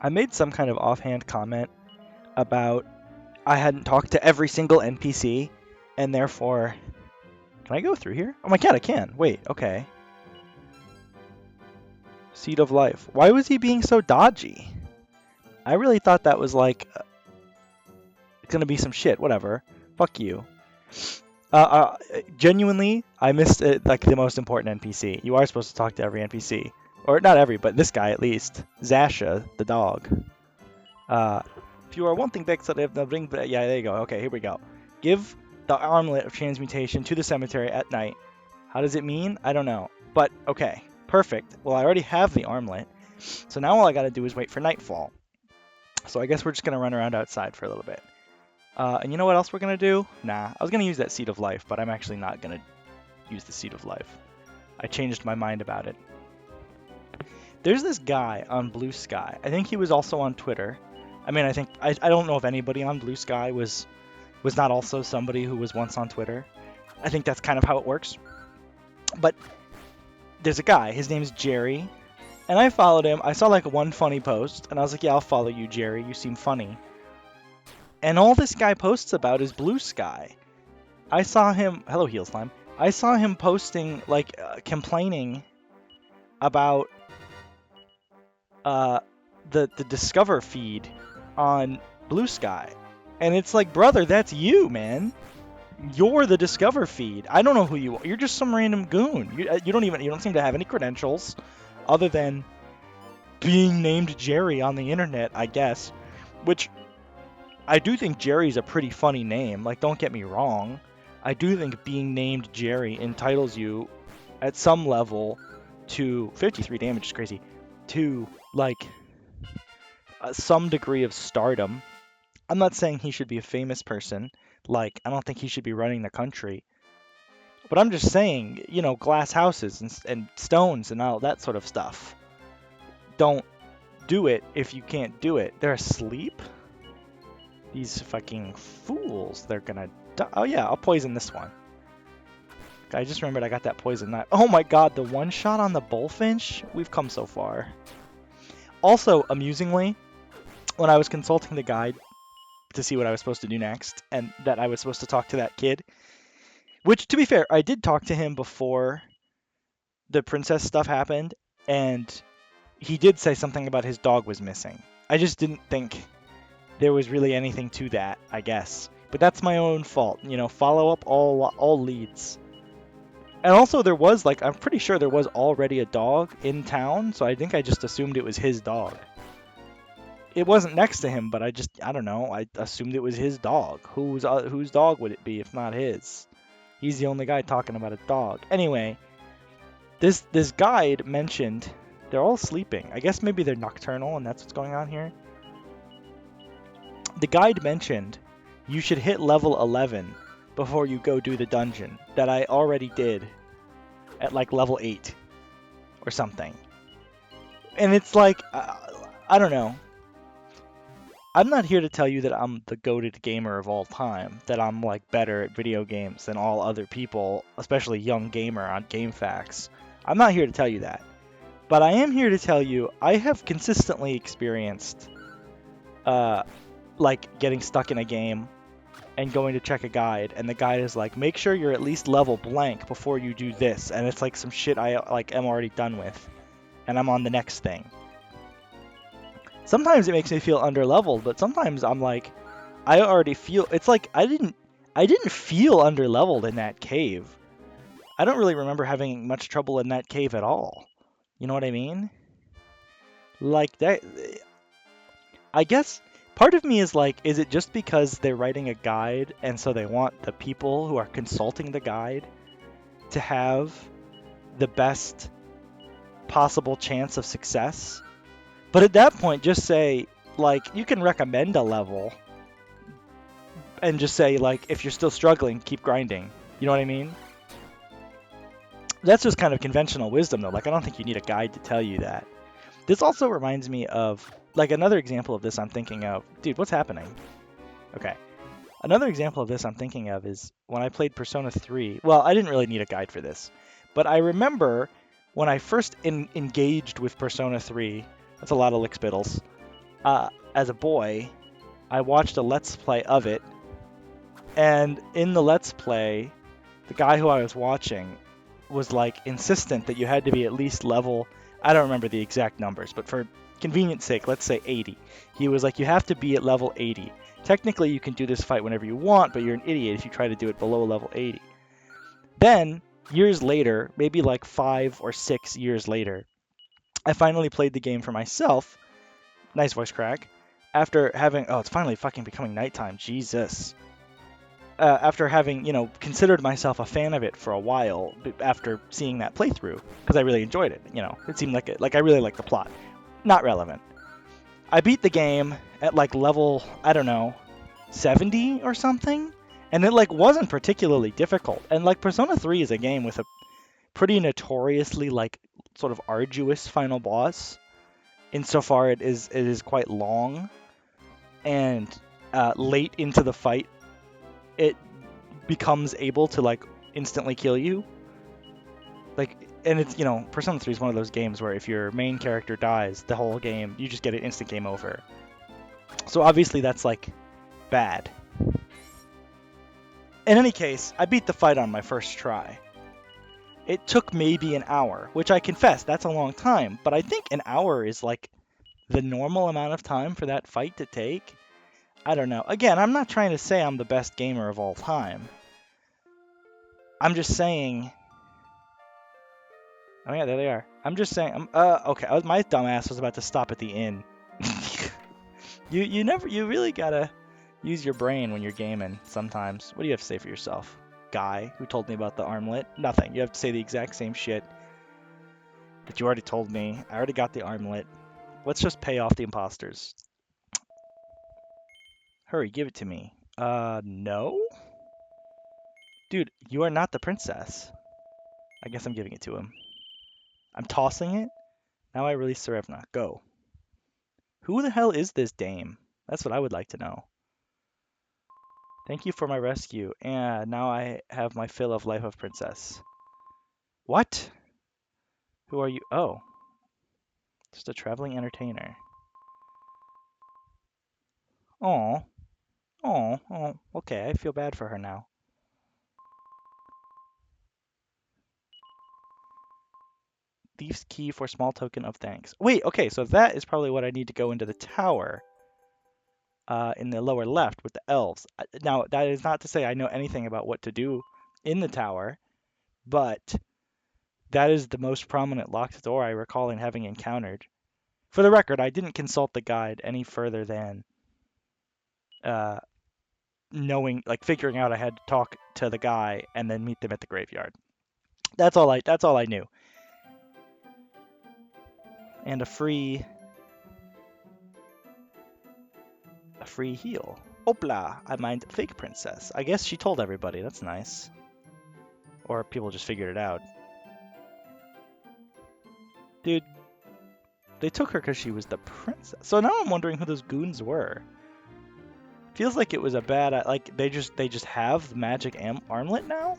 I made some kind of offhand comment about I hadn't talked to every single NPC, and therefore... Can I go through here? Oh my god, I can. Wait, okay. Seed of Life. Why was he being so dodgy? I really thought that was like... It's gonna be some shit. Whatever. Fuck you. Genuinely, I missed like the most important NPC. You are supposed to talk to every NPC. Or not every, but this guy at least. Zasha, the dog. If you are wanting Bex, yeah, there you go. Okay, here we go. Give the armlet of transmutation to the cemetery at night. How does it mean? I don't know. But, okay. Perfect. Well, I already have the armlet. So now all I gotta do is wait for nightfall. So I guess we're just gonna run around outside for a little bit. And you know what else we're gonna do? Nah, I was gonna use that Seed of Life, but I'm actually not gonna use the Seed of Life. I changed my mind about it. There's this guy on Blue Sky. I think he was also on Twitter. I mean, I don't know if anybody on Blue Sky was not also somebody who was once on Twitter. I think that's kind of how it works. But there's a guy. His name's Jerry. And I followed him. I saw like one funny post. And I was like, yeah, I'll follow you, Jerry. You seem funny. And all this guy posts about is Blue Sky. I saw him... Hello, Heel Slime. I saw him posting, like, complaining about the Discover feed on Blue Sky. And it's like, brother, that's you, man. You're the Discover feed. I don't know who you are. You're just some random goon. You don't seem to have any credentials other than being named Jerry on the internet, I guess. Which I do think Jerry's a pretty funny name. Like, don't get me wrong. I do think being named Jerry entitles you at some level to 53 damage is crazy. To like some degree of stardom. I'm not saying he should be a famous person. Like, I don't think he should be running the country. But I'm just saying, you know, glass houses and stones and all that sort of stuff. Don't do it if you can't do it. They're asleep? These fucking fools. They're gonna die. Oh yeah, I'll poison this one. I just remembered I got that poison knife. Oh my god, the one shot on the bullfinch? We've come so far. Also, amusingly, when I was consulting the guide to see what I was supposed to do next, and that I was supposed to talk to that kid, which, to be fair, I did talk to him before the princess stuff happened, and he did say something about his dog was missing. I just didn't think there was really anything to that, I guess. But that's my own fault. You know, follow up all leads. And also there was, like, I'm pretty sure there was already a dog in town, so I think I just assumed it was his dog. It wasn't next to him, but I don't know, I assumed it was his dog. Whose dog would it be if not his? He's the only guy talking about a dog. Anyway, this guide mentioned they're all sleeping. I guess maybe they're nocturnal and that's what's going on here. The guide mentioned you should hit level 11 before you go do the dungeon that I already did at like level 8 or something. And it's like, I don't know. I'm not here to tell you that I'm the goated gamer of all time, that I'm like better at video games than all other people, especially young gamer on GameFAQs. I'm not here to tell you that. But I am here to tell you I have consistently experienced like getting stuck in a game and going to check a guide, and the guide is like, make sure you're at least level blank before you do this, and it's like some shit I like am already done with, and I'm on the next thing. Sometimes it makes me feel underleveled, but sometimes I'm like, I already feel, it's like I didn't feel underleveled in that cave. I don't really remember having much trouble in that cave at all. You know what I mean? Like that, I guess part of me is like, is it just because they're writing a guide and so they want the people who are consulting the guide to have the best possible chance of success? But at that point, just say, like, you can recommend a level and just say, like, if you're still struggling, keep grinding. You know what I mean? That's just kind of conventional wisdom, though. Like, I don't think you need a guide to tell you that. This also reminds me of, like, another example of this I'm thinking of. Dude, what's happening? Okay. Another example of this I'm thinking of is when I played Persona 3. Well, I didn't really need a guide for this. But I remember when I first engaged with Persona 3, that's a lot of lick spittles. as a boy, I watched a Let's Play of it, and in the Let's Play, the guy who I was watching was like insistent that you had to be at least level, I don't remember the exact numbers, but for convenience sake, let's say 80. He was like, you have to be at level 80. Technically, you can do this fight whenever you want, but you're an idiot if you try to do it below level 80. Then, years later, maybe like 5 or 6 years later, I finally played the game for myself. Nice voice crack. After having, oh, it's finally fucking becoming nighttime. Jesus. After having, considered myself a fan of it for a while after seeing that playthrough, because I really enjoyed it. It seemed like I really liked the plot. Not relevant. I beat the game at like level, I don't know, 70 or something, and it like wasn't particularly difficult. And like Persona 3 is a game with a pretty notoriously like sort of arduous final boss, insofar it is quite long, and late into the fight it becomes able to like instantly kill you. Like, and it's, Persona 3 is one of those games where if your main character dies, the whole game, you just get an instant game over. So obviously that's like bad. In any case, I beat the fight on my first try. It took maybe an hour, which I confess, that's a long time, but I think an hour is like the normal amount of time for that fight to take. I don't know. Again, I'm not trying to say I'm the best gamer of all time. I'm just saying... Oh yeah, there they are. I'm just saying... okay, my dumbass was about to stop at the inn. You really gotta use your brain when you're gaming sometimes. What do you have to say for yourself? Guy who told me about the armlet? Nothing. You have to say the exact same shit that you already told me. I already got the armlet. Let's just pay off the imposters. Hurry, give it to me. No? Dude, you are not the princess. I guess I'm giving it to him. I'm tossing it. Now I release Serevna. Go. Who the hell is this dame? That's what I would like to know. Thank you for my rescue. And now I have my fill of Life of Princess. What? Who are you? Oh. Just a traveling entertainer. Oh. Oh. Oh. Okay, I feel bad for her now. Thief's key for small token of thanks. Wait, okay, so that is probably what I need to go into the tower. In the lower left with the elves. Now, that is not to say I know anything about what to do in the tower, but that is the most prominent locked door I recall in having encountered. For the record, I didn't consult the guide any further than figuring out I had to talk to the guy and then meet them at the graveyard. That's all I knew. And a free heal. Opla, I mind fake princess. I guess she told everybody. That's nice. Or people just figured it out. Dude, they took her because she was the princess. So now I'm wondering who those goons were. Feels like it was a bad... Like, they just have the magic armlet now?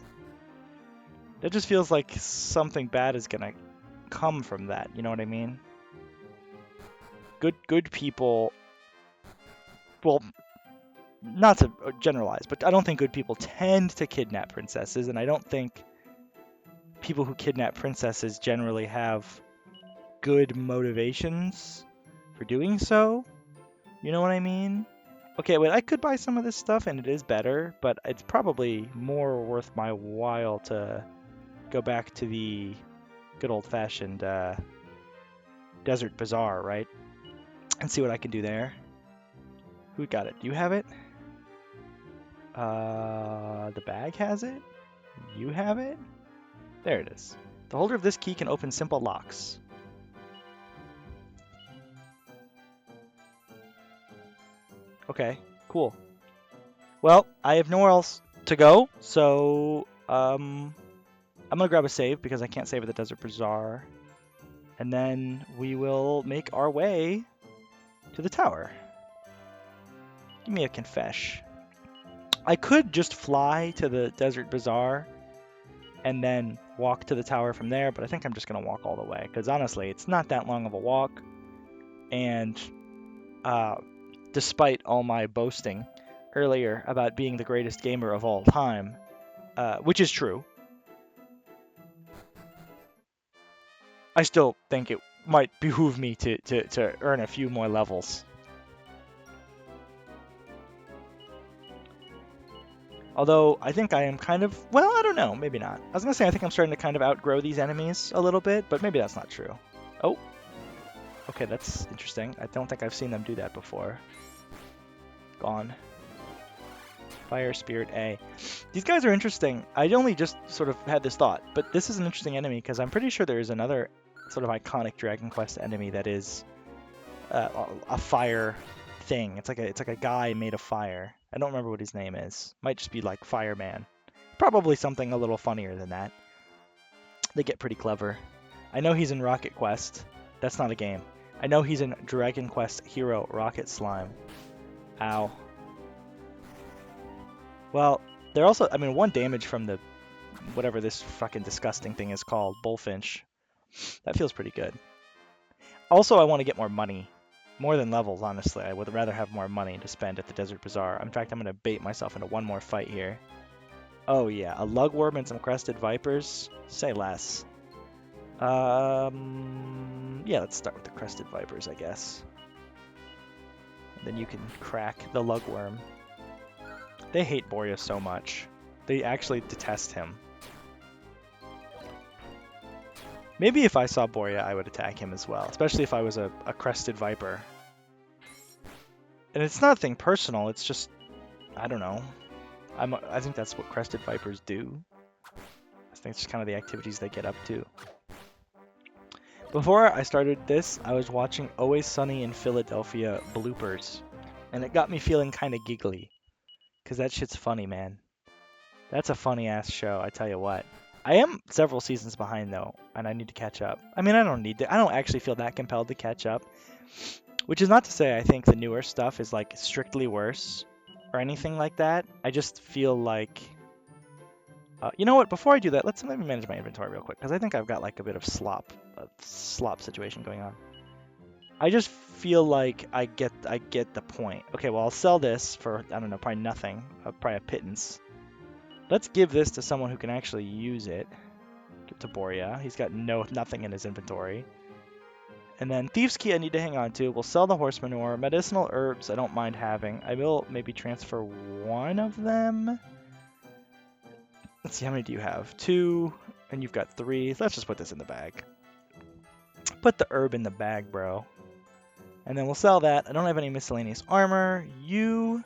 That just feels like something bad is gonna come from that. You know what I mean? Good people... Well, not to generalize, but I don't think good people tend to kidnap princesses, and I don't think people who kidnap princesses generally have good motivations for doing so. You know what I mean? Okay, wait, I could buy some of this stuff and it is better, but it's probably more worth my while to go back to the good old-fashioned Desert Bazaar, right? And see what I can do there. Who got it? Do you have it? The bag has it? You have it? There it is. The holder of this key can open simple locks. Okay, cool. Well, I have nowhere else to go, so I'm gonna grab a save because I can't save at the Desert Bazaar. And then we will make our way to the tower. Give me a confesh. I could just fly to the Desert Bazaar and then walk to the tower from there, but I think I'm just gonna walk all the way because honestly, it's not that long of a walk, and despite all my boasting earlier about being the greatest gamer of all time, which is true, I still think it might behoove me to earn a few more levels. Although I think I am kind of, well, I don't know, maybe not. I was gonna say I think I'm starting to kind of outgrow these enemies a little bit, but maybe that's not true. Oh, okay, that's interesting. I don't think I've seen them do that before. Gone. Fire Spirit A. These guys are interesting. I only just sort of had this thought, but this is an interesting enemy because I'm pretty sure there is another sort of iconic Dragon Quest enemy that is a fire thing. It's like a guy made of fire. I don't remember what his name is. Might just be like Fireman. Probably something a little funnier than that. They get pretty clever. I know he's in Rocket Quest. That's not a game. I know he's in Dragon Quest Hero Rocket Slime. Ow. Well, they're also, I mean, 1 damage from the, whatever this fucking disgusting thing is called, Bullfinch. That feels pretty good. Also, I want to get more money. More than levels, honestly. I would rather have more money to spend at the Desert Bazaar. In fact, I'm going to bait myself into one more fight here. Oh yeah, a lugworm and some crested vipers? Say less. Yeah, let's start with the crested vipers, I guess. And then you can crack the lugworm. They hate Borea so much. They actually detest him. Maybe if I saw Borea, I would attack him as well, especially if I was a crested viper. And it's nothing personal, it's just, I don't know. I think that's what crested vipers do. I think it's just kind of the activities they get up to. Before I started this, I was watching Always Sunny in Philadelphia bloopers, and it got me feeling kind of giggly. Because that shit's funny, man. That's a funny-ass show, I tell you what. I am several seasons behind, though, and I need to catch up. I mean, I don't actually feel that compelled to catch up. Which is not to say I think the newer stuff is, like, strictly worse or anything like that. I just feel like... you know what? Before I do that, let me manage my inventory real quick, because I think I've got, like, a bit of slop situation going on. I just feel like I get the point. Okay, well, I'll sell this for, I don't know, probably nothing. Probably a pittance. Let's give this to someone who can actually use it. Give to Borea. He's got nothing in his inventory. And then Thieves' Key I need to hang on to. We'll sell the horse manure. Medicinal herbs I don't mind having. I will maybe transfer 1 of them. Let's see, how many do you have? 2, and you've got 3. Let's just put this in the bag. Put the herb in the bag, bro. And then we'll sell that. I don't have any miscellaneous armor. You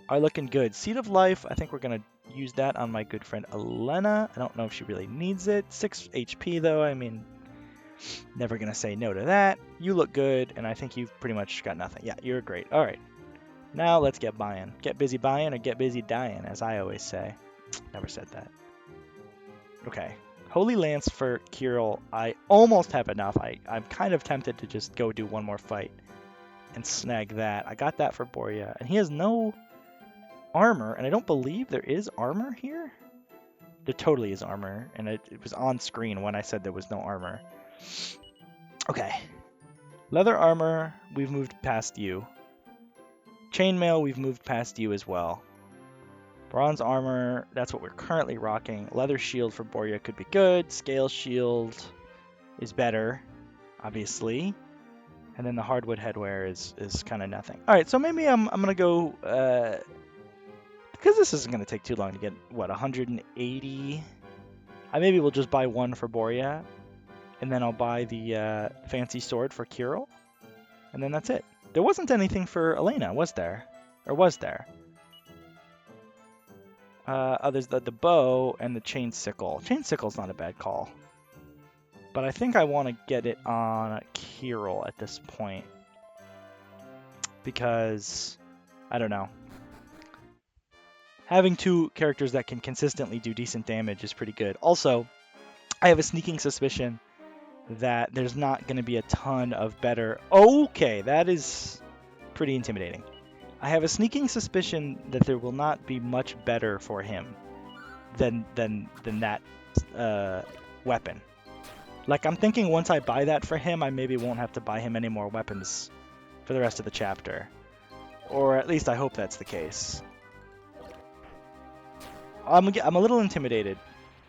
are looking good. Seed of Life, I think we're going to use that on my good friend Elena. I don't know if she really needs it. 6 HP, though. I mean, never going to say no to that. You look good, and I think you've pretty much got nothing. Yeah, you're great. All right. Now let's get buying. Get busy buying or get busy dying, as I always say. Never said that. Okay. Holy Lance for Kirill. I almost have enough. I'm kind of tempted to just go do one more fight and snag that. I got that for Borea. And he has no armor, and I don't believe there is armor here. There totally is armor, and it was on screen when I said there was no armor. Okay. Leather armor, we've moved past you. Chainmail, we've moved past you as well. Bronze armor, that's what we're currently rocking. Leather shield for Borea could be good. Scale shield is better, obviously. And then the hardwood headwear is kind of nothing. All right, so maybe I'm going to go... because this isn't going to take too long to get, what, 180? Maybe we'll just buy 1 for Borea. And then I'll buy the fancy sword for Kirill. And then that's it. There wasn't anything for Elena, was there? Or was there? There's the bow and the chain sickle. Chain sickle's not a bad call. But I think I want to get it on Kirill at this point. Because, I don't know. Having 2 characters that can consistently do decent damage is pretty good. Also, I have a sneaking suspicion that there's not going to be a ton of better... Okay, that is pretty intimidating. I have a sneaking suspicion that there will not be much better for him than that weapon. Like, I'm thinking once I buy that for him, I maybe won't have to buy him any more weapons for the rest of the chapter. Or at least I hope that's the case. I'm a little intimidated.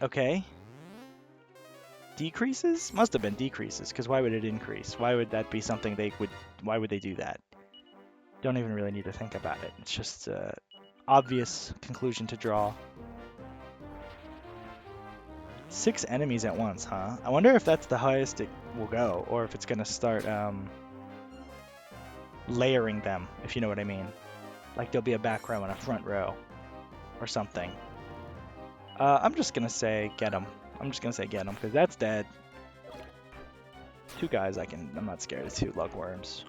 Okay. Decreases? Must have been decreases, because why would it increase? Why would that be something why would they do that? Don't even really need to think about it. It's just an obvious conclusion to draw. 6 enemies at once, huh? I wonder if that's the highest it will go, or if it's going to start layering them, if you know what I mean. Like there'll be a back row and a front row, or something. I'm just going to say get them. I'm just going to say get them, because that's dead. 2 guys I'm not scared of 2 lugworms.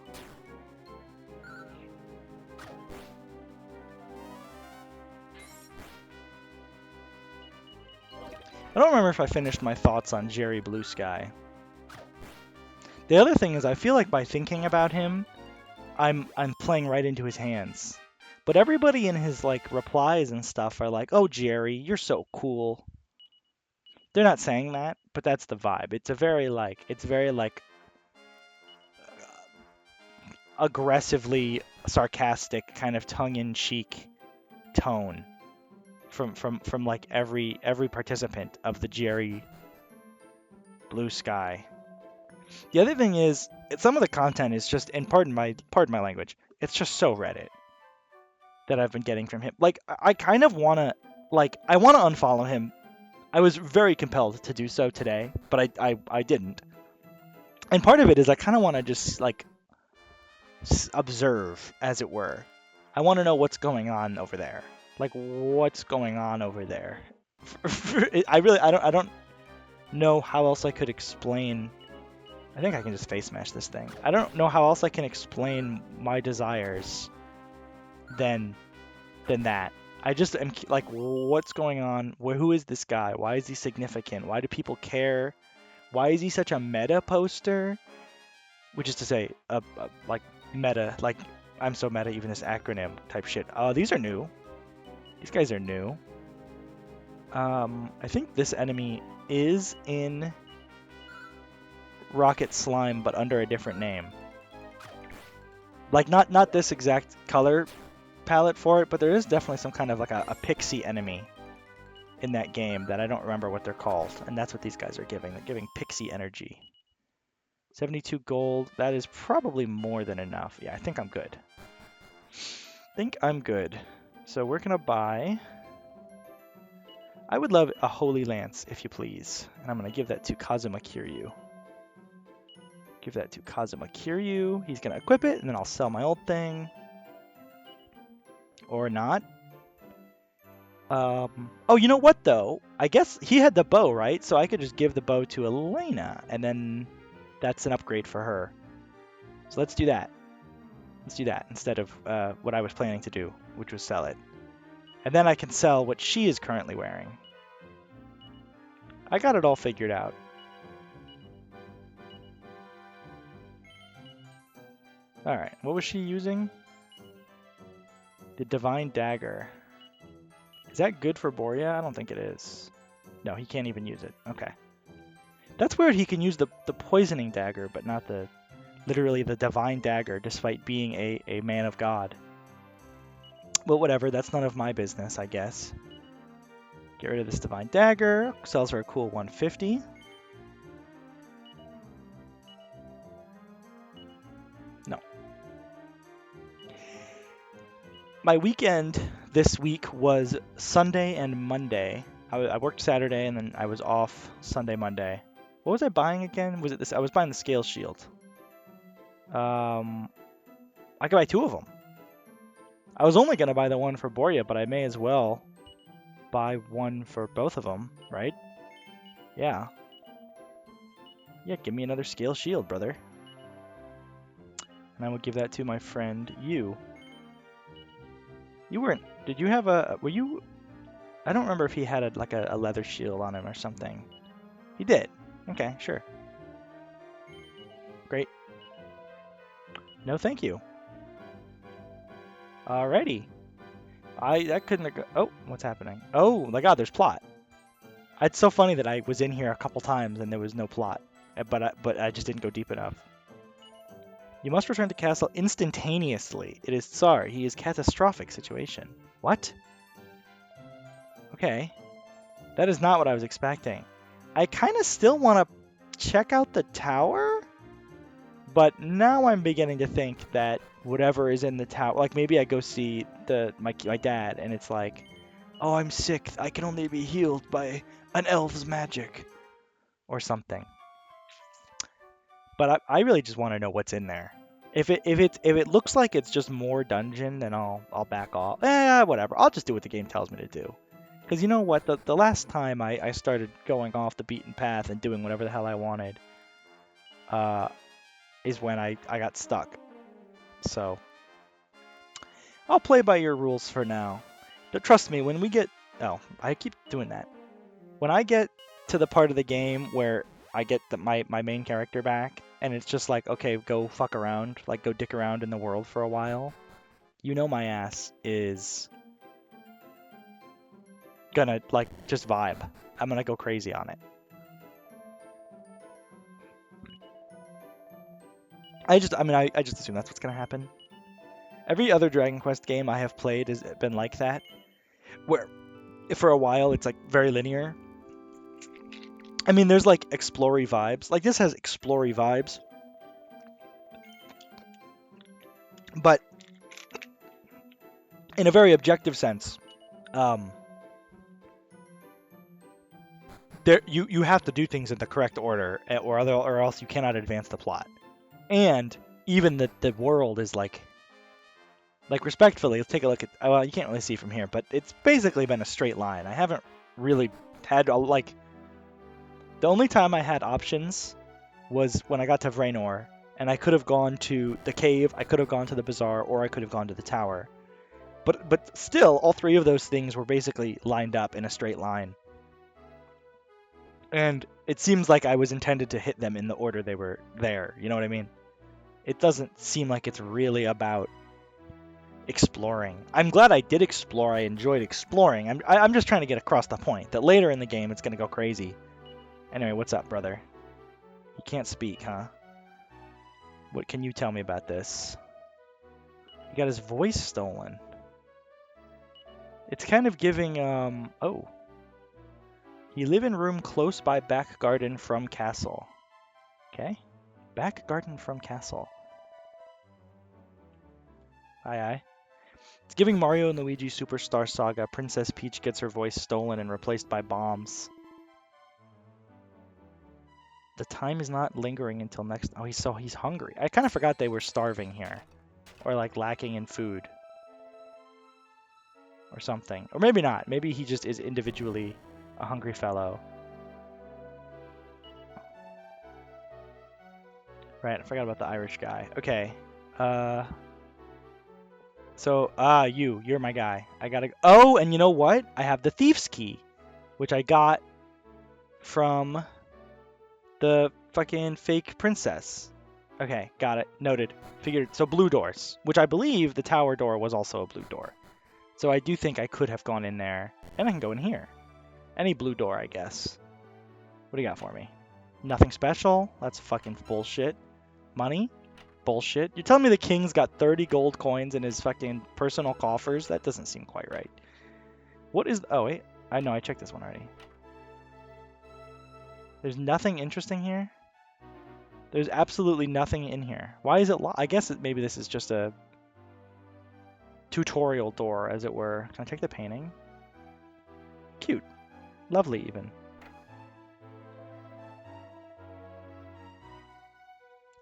I don't remember if I finished my thoughts on Jerry Blue Sky. The other thing is I feel like by thinking about him, I'm playing right into his hands. But everybody in his like replies and stuff are like, "Oh Jerry, you're so cool." They're not saying that, but that's the vibe. It's very like aggressively sarcastic kind of tongue-in-cheek tone from like every participant of the Jerry Blue Sky. The other thing is, some of the content is just, and pardon my language, it's just so Reddit that I've been getting from him. Like I kind of wanna I wanna unfollow him. I was very compelled to do so today, but I didn't. And part of it is I kind of want to just like observe, as it were. I want to know what's going on over there. Like what's going on over there. I don't know how else I could explain. I think I can just face smash this thing. I don't know how else I can explain my desires than that. I just am like, what's going on? Who is this guy? Why is he significant? Why do people care? Why is he such a meta poster? Which is to say, like meta, like I'm so meta, even this acronym type shit. These are new. These guys are new. I think this enemy is in Rocket Slime, but under a different name. Like not this exact color palette for it, but there is definitely some kind of like a pixie enemy in that game that I don't remember what they're called, and that's what these guys are giving. They're giving pixie energy. 72 gold, that is probably more than enough. Yeah, I think I'm good. So we're gonna buy, I would love a Holy Lance, if you please, and I'm gonna give that to Kazuma Kiryu. He's gonna equip it, and then I'll sell my old thing. Or not. Oh, you know what, though? I guess he had the bow, right? So I could just give the bow to Elena, and then that's an upgrade for her. So let's do that. Instead of what I was planning to do, which was sell it. And then I can sell what she is currently wearing. I got it all figured out. Alright, what was she using? The Divine Dagger. Is that good for Borea? I don't think it is. No, he can't even use it. Okay. That's weird, he can use the Poisoning Dagger, but not literally the Divine Dagger, despite being a man of God. But whatever, that's none of my business, I guess. Get rid of this Divine Dagger. Sells her a cool 150. No. My weekend this week was Sunday and Monday. I worked Saturday and then I was off Sunday, Monday. What was I buying again? Was it this? I was buying the Scale Shield. I could buy 2 of them. I was only going to buy the one for Borea, but I may as well buy one for both of them, right? Yeah. Yeah, give me another Scale Shield, brother. And I will give that to my friend, you. You weren't... Did you have a... Were you... I don't remember if he had a leather shield on him or something. He did. Okay, sure. Great. No, thank you. Alrighty. That couldn't have... Oh, what's happening? Oh, my god, there's plot. It's so funny that I was in here a couple times and there was no plot. But I just didn't go deep enough. You must return to castle instantaneously. It is Tsar. He is catastrophic situation. What? Okay. That is not what I was expecting. I kind of still want to check out the tower, but now I'm beginning to think that whatever is in the tower, like maybe I go see my dad, and it's like, oh, I'm sick. I can only be healed by an elf's magic, or something. But I really just want to know what's in there. If it looks like it's just more dungeon, then I'll back off. Whatever. I'll just do what the game tells me to do. Because you know what? The last time I started going off the beaten path and doing whatever the hell I wanted, is when I got stuck. So I'll play by your rules for now. But trust me, when we get... Oh, I keep doing that. When I get to the part of the game where I get my main character back, and it's just like, okay, go fuck around, like go dick around in the world for a while, you know my ass is gonna like just vibe. I'm gonna go crazy on it. I just assume that's what's gonna happen. Every other Dragon Quest game I have played has been like that, where for a while it's like very linear. I mean, there's like explory vibes. Like this has explory vibes, but in a very objective sense, there you have to do things in the correct order, or else you cannot advance the plot. And even the world is like respectfully, let's take a look at. Well, you can't really see from here, but it's basically been a straight line. I haven't really had like. The only time I had options was when I got to Vraenor, and I could have gone to the cave, I could have gone to the bazaar, or I could have gone to the tower. But still, all three of those things were basically lined up in a straight line. And it seems like I was intended to hit them in the order they were there. You know what I mean? It doesn't seem like it's really about exploring. I'm glad I did explore. I enjoyed exploring. I'm just trying to get across the point that later in the game it's going to go crazy. Anyway, what's up, brother? You can't speak, huh? What can you tell me about this? He got his voice stolen. It's kind of giving, oh. You live in room close by back garden from castle. Okay. Back garden from castle. Aye. It's giving Mario and Luigi Superstar Saga. Princess Peach gets her voice stolen and replaced by bombs. The time is not lingering until next... Oh, he's hungry. I kind of forgot they were starving here. Or like lacking in food. Or something. Or maybe not. Maybe he just is individually a hungry fellow. Right, I forgot about the Irish guy. Okay. So, you're my guy. I gotta... Oh, and you know what? I have the Thief's Key. Which I got from the fucking fake princess. Okay, got it. Noted. Figured. So blue doors. Which I believe the tower door was also a blue door. So I do think I could have gone in there. And I can go in here. Any blue door, I guess. What do you got for me? Nothing special? That's fucking bullshit. Money? Bullshit. You're telling me the king's got 30 gold coins in his fucking personal coffers? That doesn't seem quite right. What is... Oh, wait. I know, I checked this one already. There's nothing interesting here? There's absolutely nothing in here. Why is it locked? I guess maybe this is just a tutorial door, as it were. Can I check the painting? Cute. Lovely, even.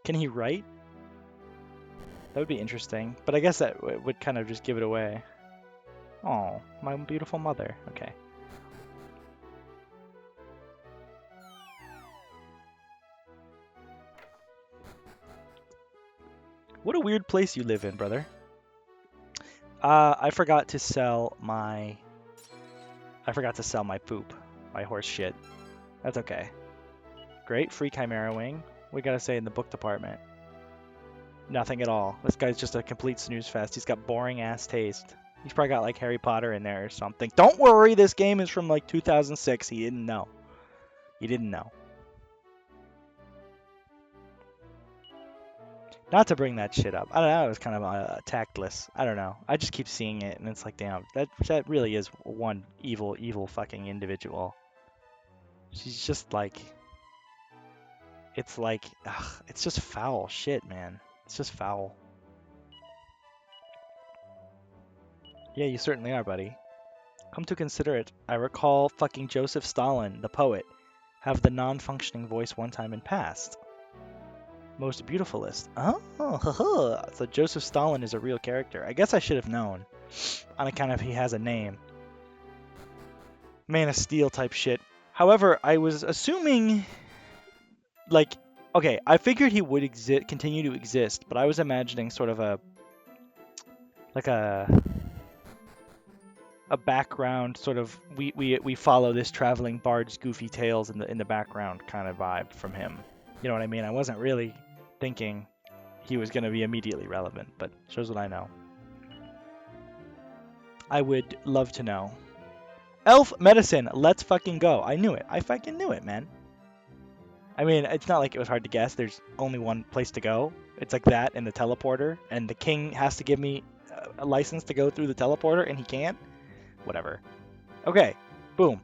Can he write? That would be interesting. But I guess that would kind of just give it away. Oh, my beautiful mother. Okay. What a weird place you live in, brother. I forgot to sell my poop. My horse shit. That's okay. Great, free Chimera Wing. We gotta say in the book department. Nothing at all. This guy's just a complete snooze fest. He's got boring ass taste. He's probably got like Harry Potter in there or something. Don't worry, this game is from like 2006. He didn't know. He didn't know. Not to bring that shit up. I don't know. It was kind of tactless. I don't know. I just keep seeing it, and it's like, damn, that really is one evil fucking individual. She's just like, it's like, ugh, it's just foul shit, man. It's just foul. Yeah, you certainly are, buddy. Come to consider it, I recall fucking Joseph Stalin, the poet, have the non-functioning voice one time in past. Most beautifulest. Oh, so Joseph Stalin is a real character. I guess I should have known. On account of he has a name. Man of Steel type shit. However, I was assuming, like, okay, I figured he would continue to exist, but I was imagining sort of like a background sort of we follow this traveling bard's goofy tales in the background kind of vibe from him. You know what I mean? I wasn't really thinking he was going to be immediately relevant, but shows what I know. I would love to know. Elf medicine, let's fucking go. I knew it. I fucking knew it, man. I mean, it's not like it was hard to guess. There's only one place to go. It's like that in the teleporter, and the king has to give me a license to go through the teleporter, and he can't. Whatever. Okay, boom.